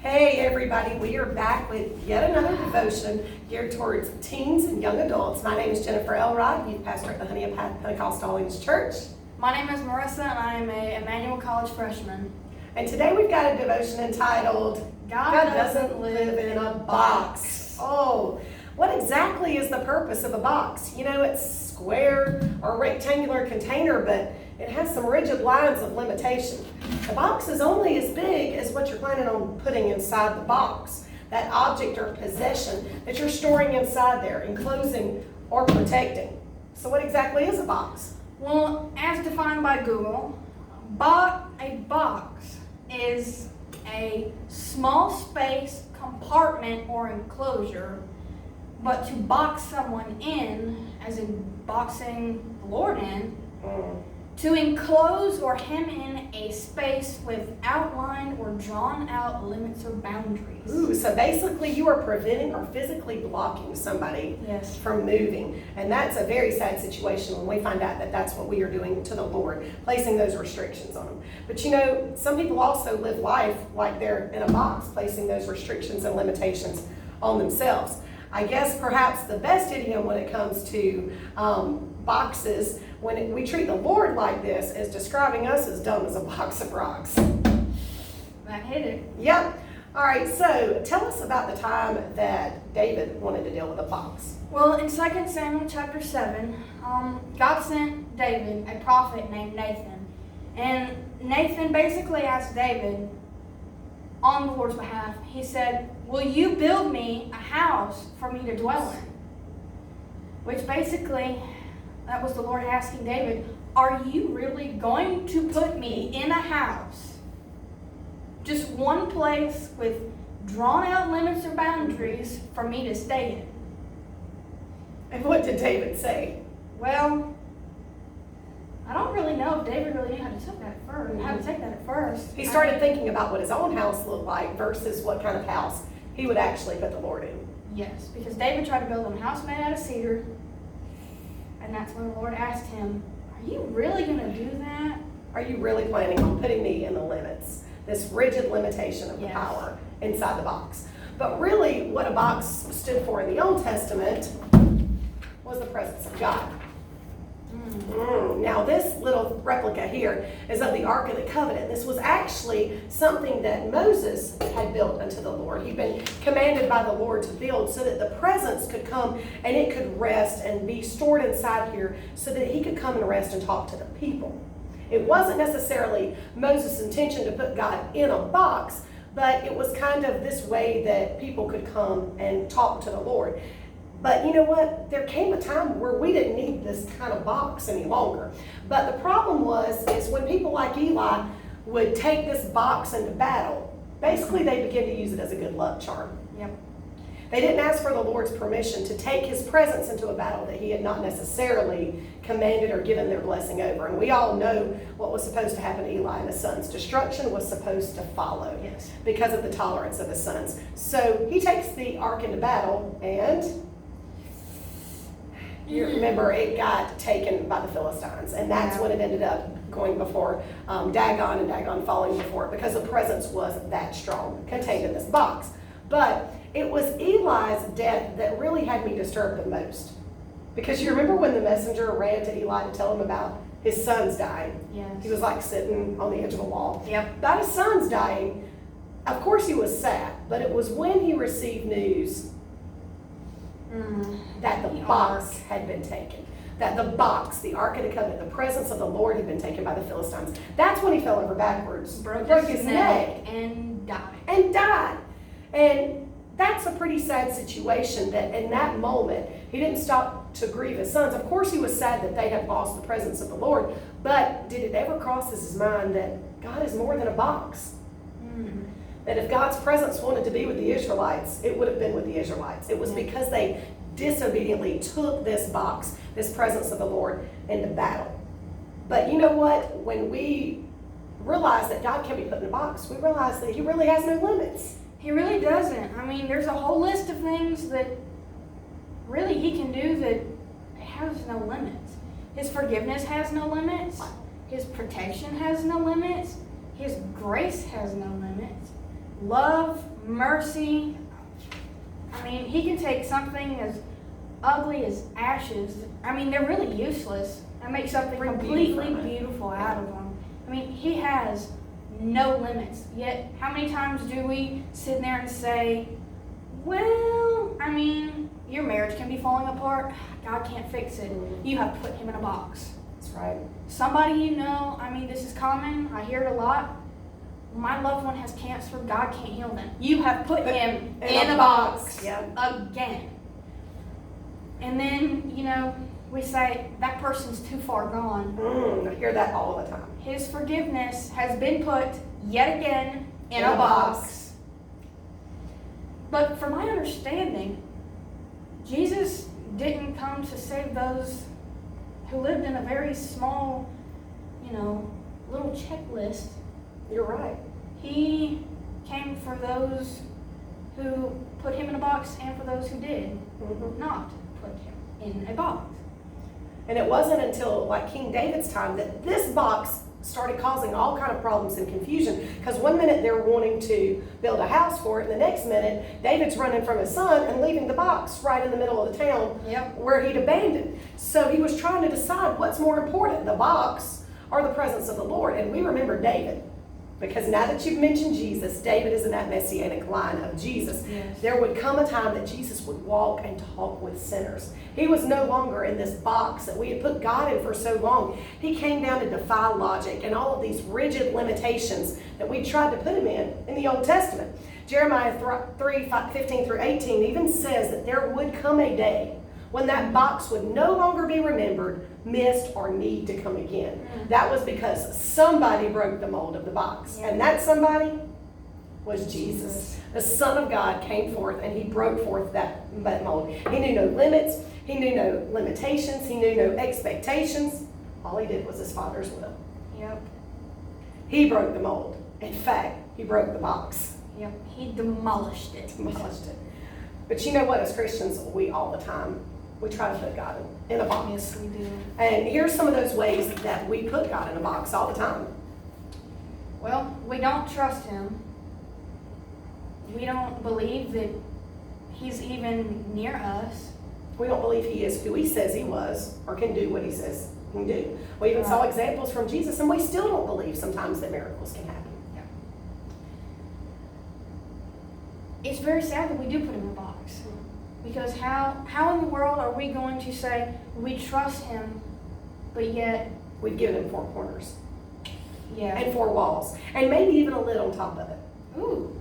Hey everybody, we are back with yet another devotion geared towards teens and young adults. My name is Jennifer Elrod, youth pastor at the Honey of Pentecostal Holiness Church. My name is Marissa and I am a Emmanuel College freshman. And today we've got a devotion entitled, God Doesn't Live in a Box. Oh, what exactly is the purpose of a box? You know, it's square or rectangular container, but it has some rigid lines of limitation. The box is only as big as what you're planning on putting inside the box, that object or possession that you're storing inside there, enclosing or protecting. So what exactly is a box? Well, as defined by Google, a box is a small space, compartment, or enclosure, but to box someone in, as in boxing the Lord in, to enclose or hem in a space with outlined or drawn out limits or boundaries. Ooh, so basically you are preventing or physically blocking somebody Yes. from moving. And that's a very sad situation when we find out that that's what we are doing to the Lord, placing those restrictions on him. But you know, some people also live life like they're in a box, placing those restrictions and limitations on themselves. I guess perhaps the best idiom when it comes to boxes, when we treat the Lord like this, is describing us as dumb as a box of rocks. That hit it. Yep. All right, so tell us about the time that David wanted to deal with a box. Well, in 2 Samuel chapter 7, God sent David a prophet named Nathan. And Nathan basically asked David, on the Lord's behalf, he said, will you build me a house for me to dwell in? Which basically, that was the Lord asking David, are you really going to put me in a house? Just one place with drawn out limits or boundaries for me to stay in? And what did David say? Well, I don't really know if David really knew how to take that at first. He started thinking about what his own house looked like versus what kind of house he would actually put the Lord in. Yes, because David tried to build him a house made out of cedar. And that's when the Lord asked him, are you really going to do that? Are you really planning on putting me in the limits, this rigid limitation of the Yes. power inside the box? But really, what a box stood for in the Old Testament was the presence of God. Now, this little replica here is of the Ark of the Covenant. This was actually something that Moses had built unto the Lord. He'd been commanded by the Lord to build so that the presence could come and it could rest and be stored inside here so that he could come and rest and talk to the people. It wasn't necessarily Moses' intention to put God in a box, but it was kind of this way that people could come and talk to the Lord. But you know what? There came a time where we didn't need this kind of box any longer. But the problem is when people like Eli would take this box into battle, basically they began to use it as a good luck charm. Yep. They didn't ask for the Lord's permission to take his presence into a battle that he had not necessarily commanded or given their blessing over. And we all know what was supposed to happen to Eli and his sons. Destruction was supposed to follow Yes. because of the tolerance of his sons. So he takes the ark into battle, and you remember it got taken by the Philistines, and that's when it ended up going before Dagon, and Dagon falling before it because the presence was that strong contained in this box. But it was Eli's death that really had me disturbed the most, because you remember when the messenger ran to Eli to tell him about his sons dying. Yes. He was like sitting on the edge of a wall. Yep. About his sons dying. Of course he was sad, but it was when he received news that the box had been taken. That the box, the Ark of the Covenant, the presence of the Lord had been taken by the Philistines. That's when he fell over backwards, broke his neck, and died. And that's a pretty sad situation, that in that moment, he didn't stop to grieve his sons. Of course he was sad that they had lost the presence of the Lord, but did it ever cross his mind that God is more than a box? That if God's presence wanted to be with the Israelites, it would have been with the Israelites. It was because they disobediently took this box, this presence of the Lord, into battle. But you know what? When we realize that God can be put in a box, we realize that he really has no limits. He really doesn't. I mean, there's a whole list of things that really he can do that has no limits. His forgiveness has no limits. His protection has no limits. His grace has no limits. Love, mercy. I mean, he can take something as ugly as ashes. I mean, they're really useless and make something Bring completely beauty from it. beautiful out of them. I mean, he has no limits. Yet, how many times do we sit there and say, well, I mean, your marriage can be falling apart. God can't fix it. You have put him in a box. That's right. Somebody you know, I mean, this is common. I hear it a lot. My loved one has cancer. God can't heal them. You have put him in a box Yeah. again. And then, you know, we say that person's too far gone. I hear that all the time. His forgiveness has been put yet again in a box. But from my understanding, Jesus didn't come to save those who lived in a very small, you know, little checklist. You're right. He came for those who put him in a box and for those who did not put him in a box. And it wasn't until like King David's time that this box started causing all kind of problems and confusion. Because one minute they're wanting to build a house for it, and the next minute David's running from his son and leaving the box right in the middle of the town where he'd abandoned. So he was trying to decide what's more important, the box or the presence of the Lord. And we remember David. Because now that you've mentioned Jesus, David is in that messianic line of Jesus. Yes. There would come a time that Jesus would walk and talk with sinners. He was no longer in this box that we had put God in for so long. He came down to defy logic and all of these rigid limitations that we tried to put him in the Old Testament. Jeremiah 3:15 through 18 even says that there would come a day when that box would no longer be remembered, missed, or need to come again. That was because somebody broke the mold of the box. And that somebody was Jesus. The Son of God came forth and he broke forth that mold. He knew no limits. He knew no limitations. He knew no expectations. All he did was his Father's will. Yep. He broke the mold. In fact, he broke the box. Yep. He demolished it. Demolished it. But you know what, as Christians, we all the time, we try to put God in a box. Yes, we do. And here's some of those ways that we put God in a box all the time. Well, we don't trust him. We don't believe that he's even near us. We don't believe he is who he says he was or can do what he says he can do. We even saw examples from Jesus, and we still don't believe sometimes that miracles can happen. It's very sad that we do put him in a box. Because how in the world are we going to say we trust him, but yet... We've given him four corners. Yeah. And four walls. And maybe even a lid on top of it. Ooh.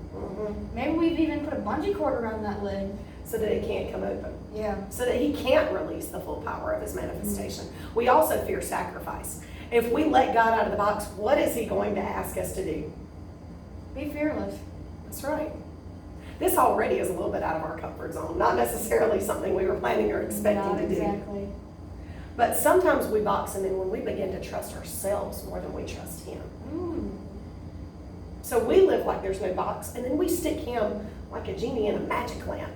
Maybe we've even put a bungee cord around that lid. So that it can't come open. Yeah. So that he can't release the full power of his manifestation. We also fear sacrifice. If we let God out of the box, what is he going to ask us to do? Be fearless. That's right. This already is a little bit out of our comfort zone. Not necessarily something we were planning or expecting to do. Exactly. But sometimes we box him in when we begin to trust ourselves more than we trust him. Ooh. So we live like there's no box, and then we stick him like a genie in a magic lamp,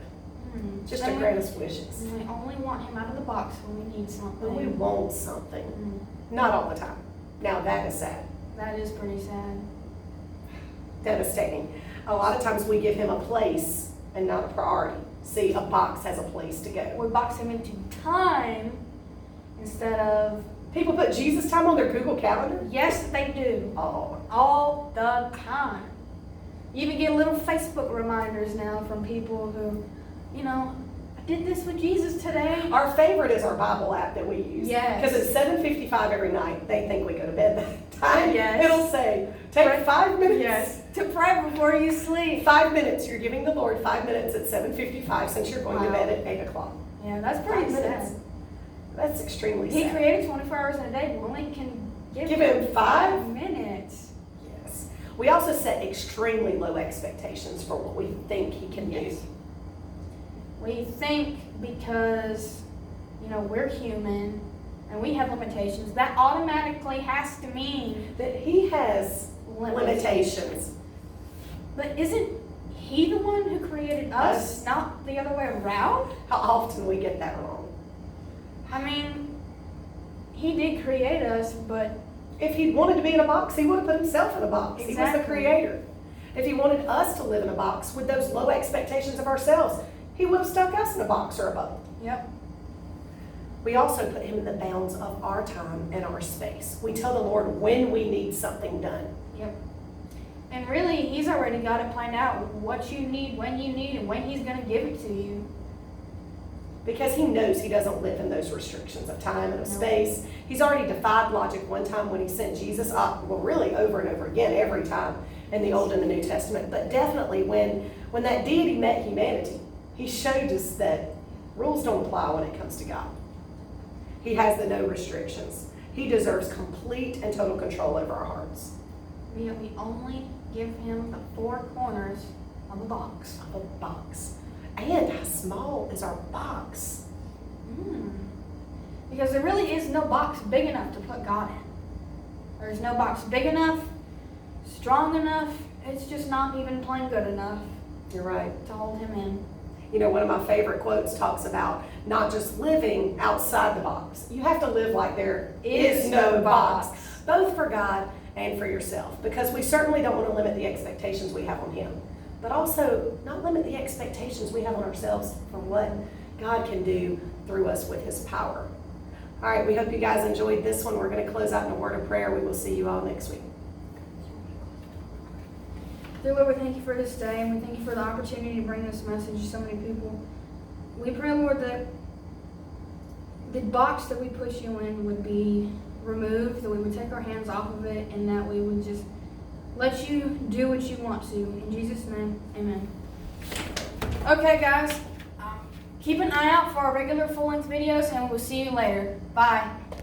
just to grant us wishes. And we only want him out of the box when we need something. But we want something. Not all the time. Now that is sad. That is pretty sad. Devastating. A lot of times we give him a place and not a priority. See, a box has a place to go. We box him into time instead of... People put Jesus time on their Google Calendar? Yes, they do. Oh. All the time. You even get little Facebook reminders now from people who, you know, I did this with Jesus today. Our favorite is our Bible app that we use. Yes. Because at 7:55 every night, they think we go to bed that time. Yes. It'll say, take 5 minutes. Yes. To pray before you sleep. 5 minutes. You're giving the Lord 5 minutes at 7:55 since you're going to bed at 8 o'clock. Yeah, that's pretty 5 sad. minutes. That's extremely He sad. created 24 hours in a day, but only can give him 5 minutes. Yes. We also set extremely low expectations for what we think he can do. We think because, you know, we're human and we have limitations, that automatically has to mean That he has limitations. But isn't he the one who created us, not the other way around? How often we get that wrong. I mean, he did create us, but If he wanted to be in a box, he would have put himself in a box. He was the Exactly. creator. If he wanted us to live in a box with those low expectations of ourselves, he would have stuck us in a box or a bubble. Yep. We also put him in the bounds of our time and our space. We tell the Lord when we need something done. Yep. And really, he's already got it planned out what you need, when you need, and when he's going to give it to you. Because he knows he doesn't live in those restrictions of time and of No. space. He's already defied logic one time when he sent Jesus up, well, really over and over again, every time in the Old and the New Testament. But definitely when that deity met humanity, he showed us that rules don't apply when it comes to God. He has the no restrictions. He deserves complete and total control over our hearts. We only give him the four corners of a box. Of a box. And how small is our box? Because there really is no box big enough to put God in. There's no box big enough, strong enough. It's just not even plain good enough You're right. to hold him in. You know, one of my favorite quotes talks about not just living outside the box. You have to live like there is no box, both for God and for yourself, because we certainly don't want to limit the expectations we have on him, but also not limit the expectations we have on ourselves for what God can do through us with his power. All right, we hope you guys enjoyed this one. We're going to close out in a word of prayer. We will see you all next week. Dear Lord, we thank you for this day, and we thank you for the opportunity to bring this message to so many people. We pray, Lord, that the box that we put you in would be removed, that we would take our hands off of it, and that we would just let you do what you want to. In Jesus' name, amen. Okay, guys, keep an eye out for our regular full-length videos, and we'll see you later. Bye.